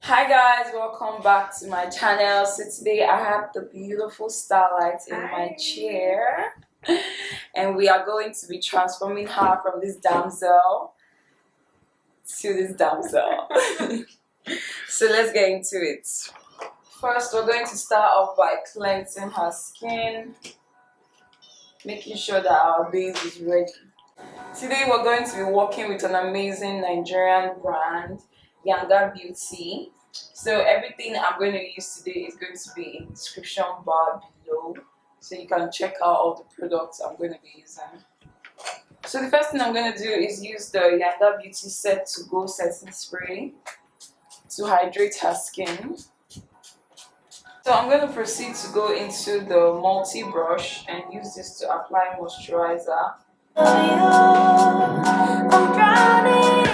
Hi guys, welcome back to my channel. So today I have the beautiful starlight in my chair and we are going to be transforming her from this damsel to this damsel. So let's get into it. First we're going to start off by cleansing her skin, making sure that our base is ready. Today we're going to be working with an amazing Nigerian brand, Yangabeauty. So everything I'm going to use today is going to be in the description bar below, so you can check out all the products I'm going to be using. So the first thing I'm going to do is use the Yangabeauty Set to Go setting spray to hydrate her skin. So I'm going to proceed to go into the multi brush and use this to apply moisturizer. I'm drowning.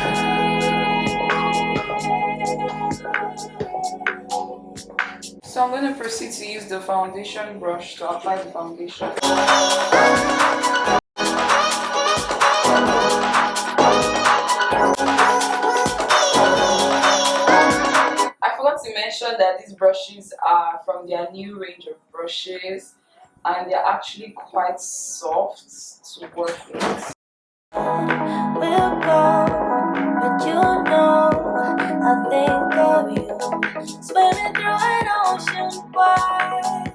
So I'm going to proceed to use the foundation brush to apply the foundation. I forgot to mention that these brushes are from their new range of brushes and they're actually quite soft to work with. We'll go, but you know I think of you, swimming through an ocean wide,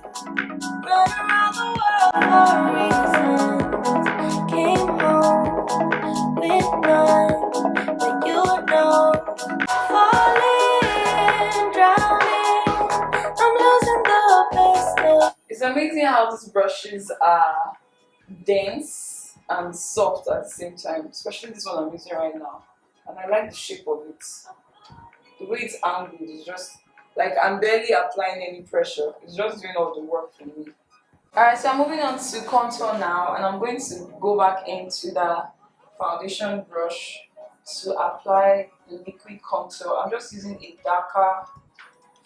run around the world for reasons, came home with none, but you know, falling, drowning, I'm losing the best of. It's amazing how these brushes are dense and soft at the same time, especially this one I'm using right now, and I like the shape of it. The way it's angled is just like I'm barely applying any pressure, it's just doing all the work for me. Alright, so I'm moving on to contour now, and I'm going to go back into the foundation brush to apply the liquid contour. I'm just using a darker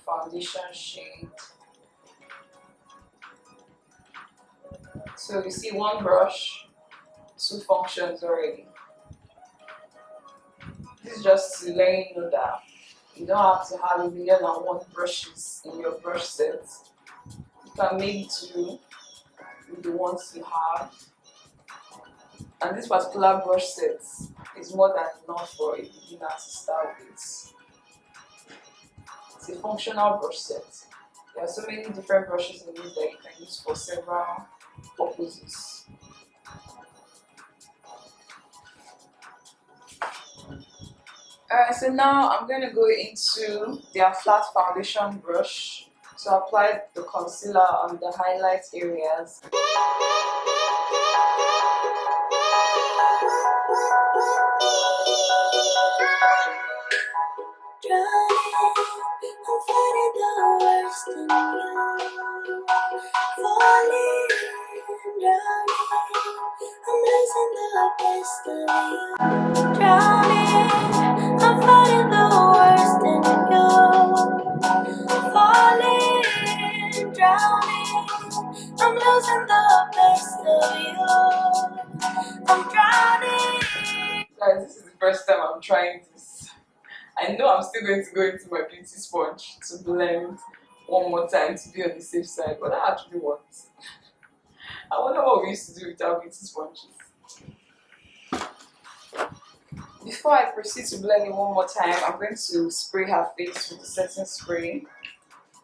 foundation shade. So you see, one brush, two functions already. This is just to let you know that you don't have to have 1,000,001 brushes in your brush set. You can make do with the ones you have. And this particular brush set is more than enough for a beginner to start with. It's a functional brush set. There are so many different brushes in it that you can use for several purposes. Alright, so now I'm going to go into their flat foundation brush to apply the concealer on the highlight areas. I'm fighting the worst in you, falling, drowning, I'm losing the best of you, drowning, I'm fighting the worst in you, falling, drowning, I'm losing the best of you, I'm drowning. Guys, this is the first time I'm trying this. I know I'm still going to go into my beauty sponge to blend one more time to be on the safe side, but I actually want. I wonder what we used to do with our beauty sponges. Before I proceed to blend it one more time, I'm going to spray her face with the setting spray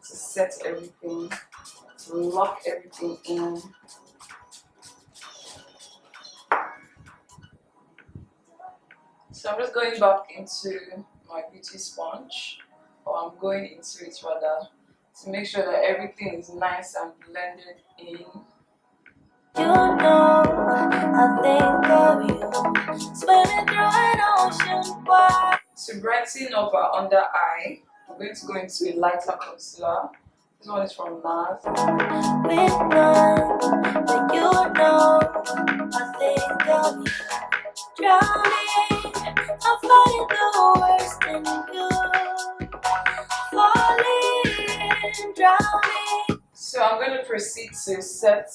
to set everything, to lock everything in. So I'm just going back into my beauty sponge, or I'm going into it rather, to make sure that everything is nice and blended in. You know, I think of you, swimming through an ocean wide. To brighten up our under eye, I'm going to go into a lighter concealer. This one is from NARS. With none, but you know, I think of you, drowning, I'm fighting the worst in you, falling, drowning. So I'm going to proceed to set.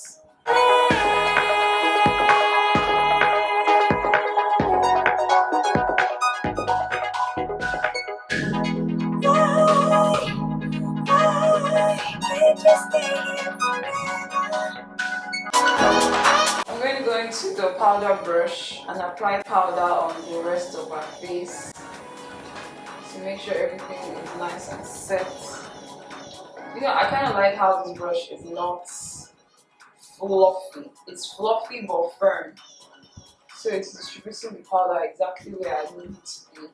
I'm going to go into the powder brush and apply powder on the rest of our face to make sure everything is nice and set. You know, I kind of like how this brush is not fluffy. It's fluffy but firm. So it's distributing the powder exactly where I need it to be.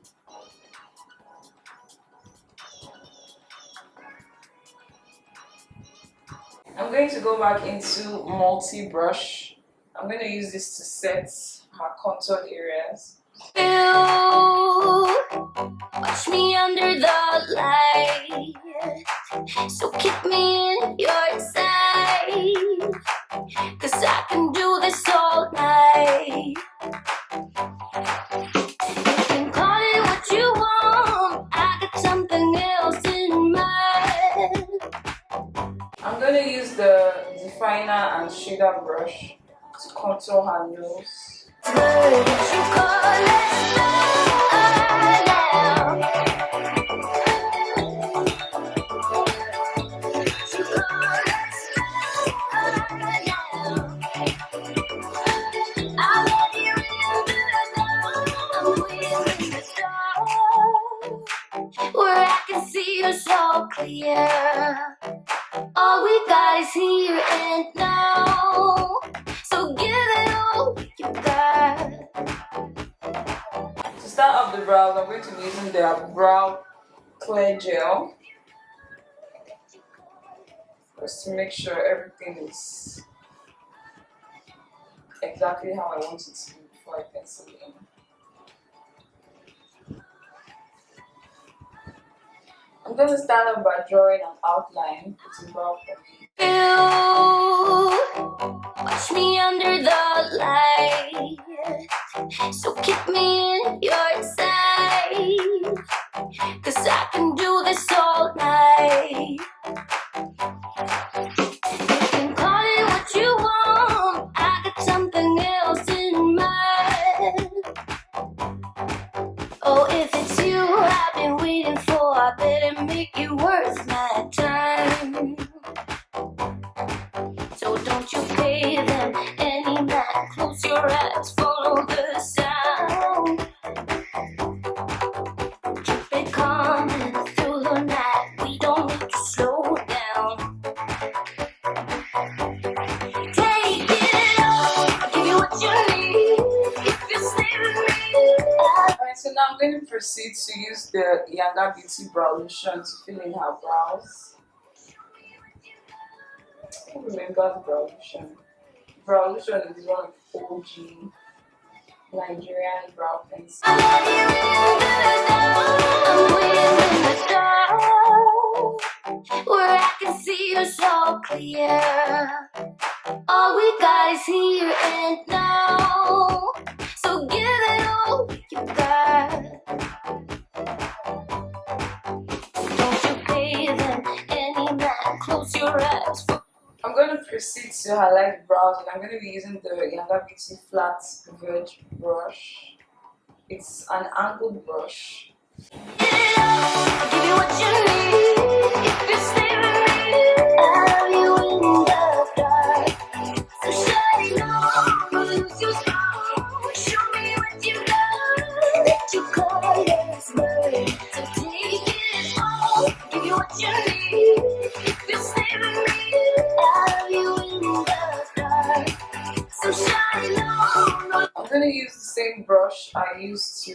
I'm going to go back into multi-brush. I'm going to use this to set her contour areas. Watch me under the light, so keep me in your sight, 'cause I can do this all night. You can call it what you want, I got something else in mind. I'm going to use the definer and shader brush to contour her nose. You call it where I can see you so clear. All we got is here and now, so give it all you got. To start off the brows, I'm going to be using the brow clear gel just to make sure everything is exactly how I want it to be before I pencil in. I'm going to start off by drawing an outline with the brow for me. Watch me under the light, so keep me in your sight, 'cause I can do this all night. You can call it what you want, I got something else in mind. Oh, if it's you I've been waiting for, I better make it worth my time. So don't you pay them any mind, close your eyes, follow the sound. Keep it coming through the night, we don't need to slow down. Take it all, I'll give you what you need, if you stay with me. Alright, so now I'm going to proceed to use the Yangabeauty brow lotion to fill in her brows. Who remembers brow lotion? Brow lotion is one of the OG Nigerian brow pencils. Where I can see you so clear. All we got is here and now, so give it all you got. Don't you pay them any mind, close your eyes. I'm going to proceed to highlight the brows, and I'm going to be using the Yangabeauty flat verge brush. It's an angled brush. Give you what you need, if you stay with me. I'll have you in the dark, so shine on, lose your soul. Show me what you got, let your colors burn. So take it all, give you what you need, if you stay with me. I'll have you in the dark, so shine on. I'm going to use the same brush I used to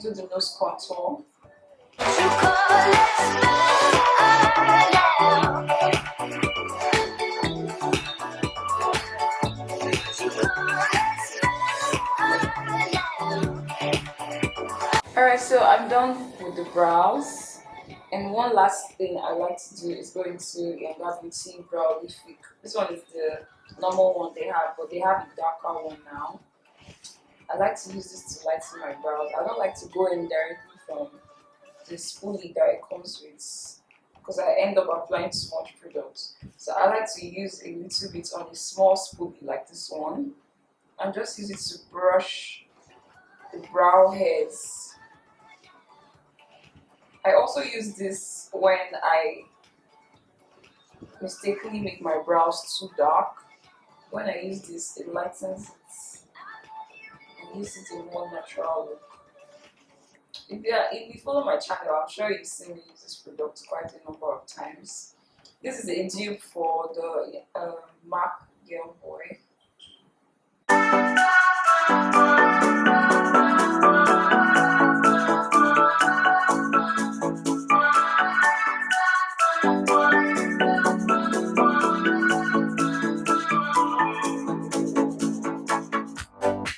do the nose contour. You call it Alright, so I'm done with the brows, and one last thing I like to do is go into Yangabeauty brow lifting. This one is the normal one they have, but they have a darker one now. I like to use this to lighten my brows. I don't like to go in directly from the spoolie that it comes with, because I end up applying too much product. So I like to use a little bit on a small spoolie like this one, and just use it to brush the brow hairs. I also use this when I mistakenly make my brows too dark. When I use this, it lightens it and gives it a more natural look. If you follow my channel, I'm sure you've seen me use this product quite a number of times. This is a dupe for the MAC Girl Boy.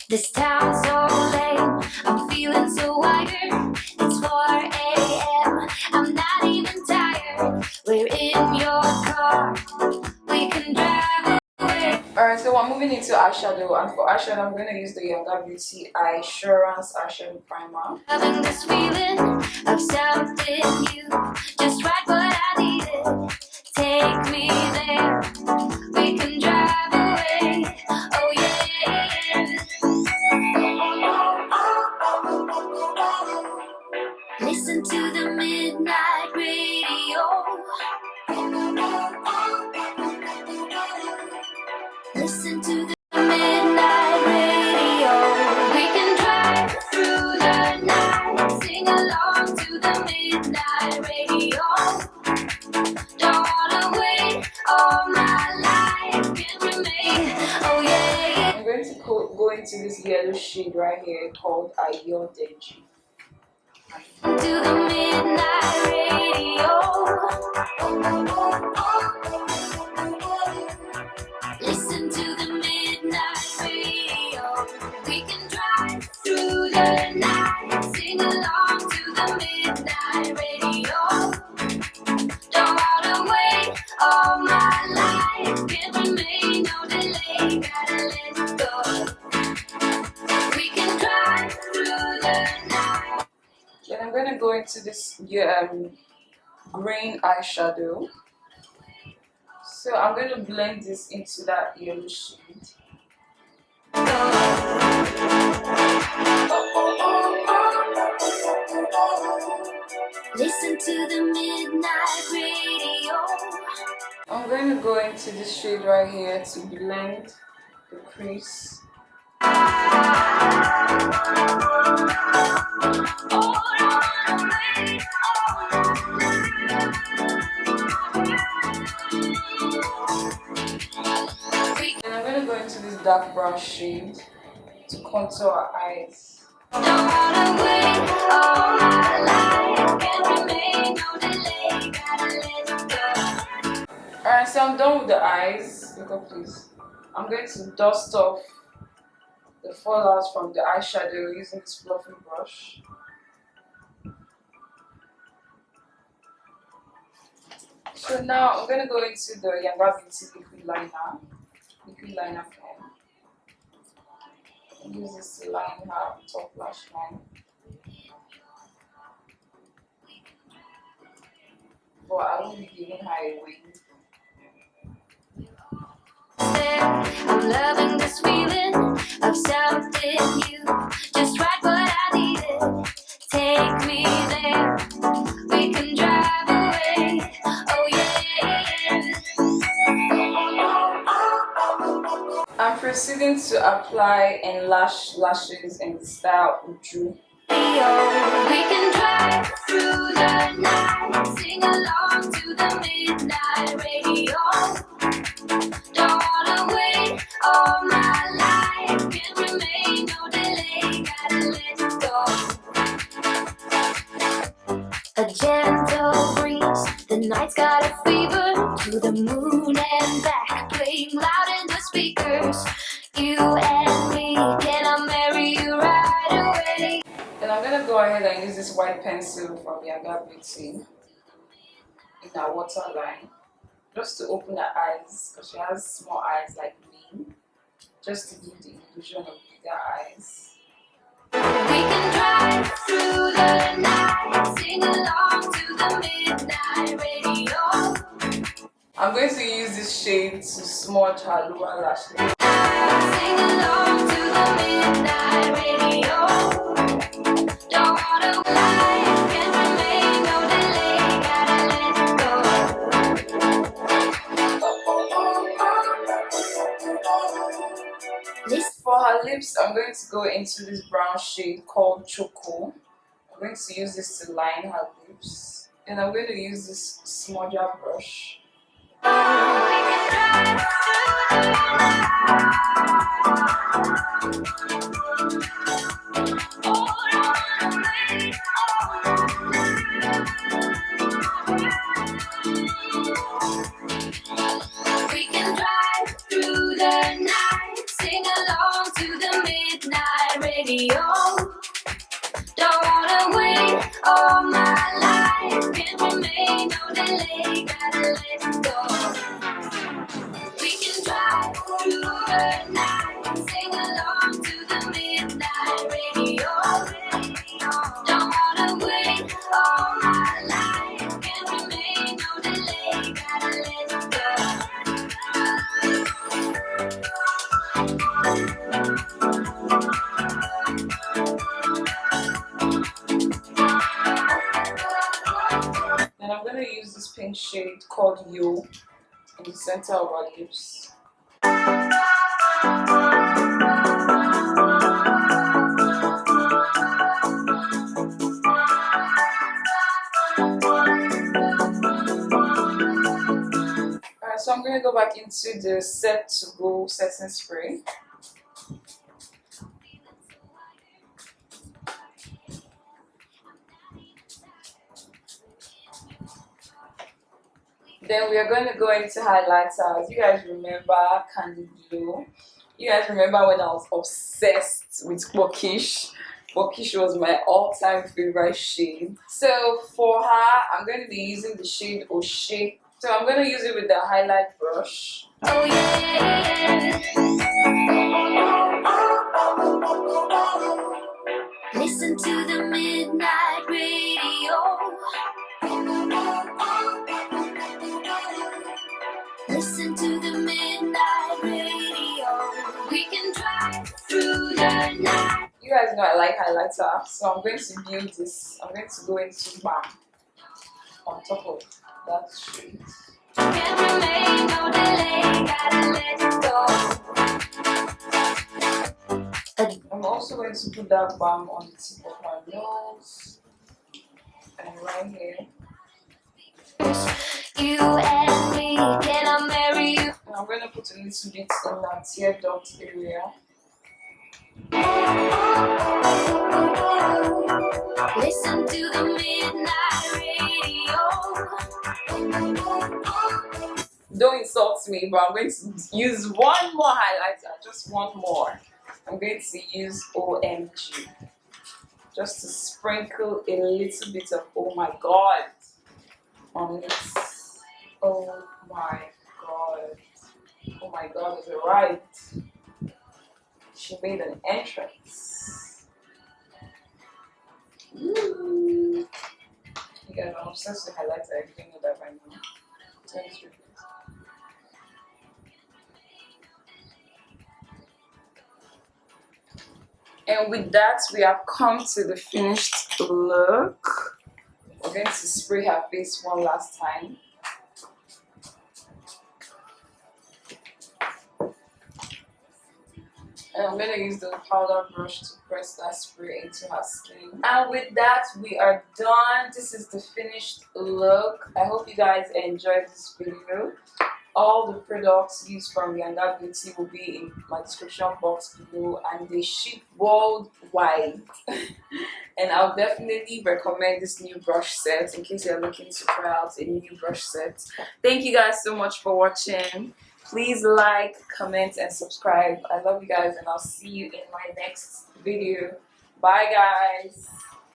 This town's so lame, I'm feeling so wired. It's 4 a.m., I'm not even tired. We're in your car, we can drive away. Alright, so we're moving into eyeshadow, and for eyeshadow I'm going to use the Yangabeauty Assurance Eyeshadow Primer. Having this feeling of something new, just right what I needed. Take me there, we can drive away. Oh yeah. Listen to the midnight radio. Listen to the midnight radio. We can drive through the night, sing along to the midnight radio. Don't wanna wait, all my life can remain. Oh yeah. I'm going to go into this yellow shade right here called Yangabeauty. To the midnight radio. Listen to the midnight radio. We can drive through the night, sing along to the midnight radio. Don't wanna wait, all my life can remain, no delay, gotta let go. We can drive through the night. Then I'm going to go into this green eyeshadow. So I'm going to blend this into that yellow shade. Listen to the midnight radio. I'm going to go into this shade right here to blend the crease. And I'm going to go into this dark brown shade to contour our eyes. Don't wanna wait, all my life can remain, no delay, gotta let go. Alright, so I'm done with the eyes. Look up please. I'm going to dust off the fallouts from the eyeshadow using this fluffy brush. So now I'm going to go into the Yangabeauty liquid liner pen. Use this to line her top lash line. But I won't be giving her a wing. I'm loving this feeling of something new, just right what I needed. Take me there, we can drive away. Oh yeah. I'm proceeding to apply and lashes in the style Uju. We can drive through the night, sing along to the midnight radio. Don't wanna wait, all my life can remain, no delay, gotta let go. A gentle breeze, the night's got a fever, to the moon and back, playing loud in the speakers. You and me, can I marry you right away? Then I'm going to go ahead and use this white pencil from Yangabeauty in her waterline, just to open her eyes, because she has small eyes like me, just to give the illusion of bigger eyes. We can drive through the night, sing along to the midnight radio. I'm going to use this shade to smudge her lower lash line. Sing along to the midnight radio. Don't wanna life can remain, no delay, gotta let go. lips, I'm going to go into this brown shade called Choco. I'm going to use this to line her lips. And I'm going to use this smudger brush. We can drive through the night, sing along to the midnight radio. Don't wanna wait all my life, can't remain, no delay, gotta let go. We can drive through the night, sing along to the midnight radio. Don't wanna wait all my life, can't remain, no delay, gotta let go. And I'm going to use this pink shade called You in the center of our lips. Alright, so I'm going to go back into the Set to Go setting spray. Then we are going to go into highlighters. You guys remember Candy Blue? You guys remember when I was obsessed with Bokish? Bokish was my all-time favorite shade. So for her, I'm going to be using the shade O'Shea. So I'm going to use it with the highlight brush. Oh yeah. Listen to the midnight radio. Listen to the midnight radio. We can drive through the night. You guys know I like highlighter, so I'm going to build this. I'm going to go into Bam on top of that shade. Can't remain, no delay, gotta let go. I'm also going to put that balm on the tip of my nose and right here. You and me, can I marry you? And I'm going to put a little bit in that tear duct area. Listen to the midnight radio. Don't insult me, but I'm going to use one more highlighter, just one more. I'm going to use OMG, just to sprinkle a little bit of oh my god on this. Oh my god. Oh my god is right. She made an entrance. Ooh. You guys, I'm obsessed with highlighter. I didn't know that by now. Thanks for this. And with that, we have come to the finished look. We're going to spray her face one last time. And I'm going to use the powder brush to press that spray into her skin. And with that, we are done. This is the finished look. I hope you guys enjoyed this video. All the products used from Yangabeauty will be in my description box below, and they ship worldwide. And I'll definitely recommend this new brush set in case you're looking to try out a new brush set. Thank you guys so much for watching. Please like, comment, and subscribe. I love you guys, and I'll see you in my next video. Bye guys.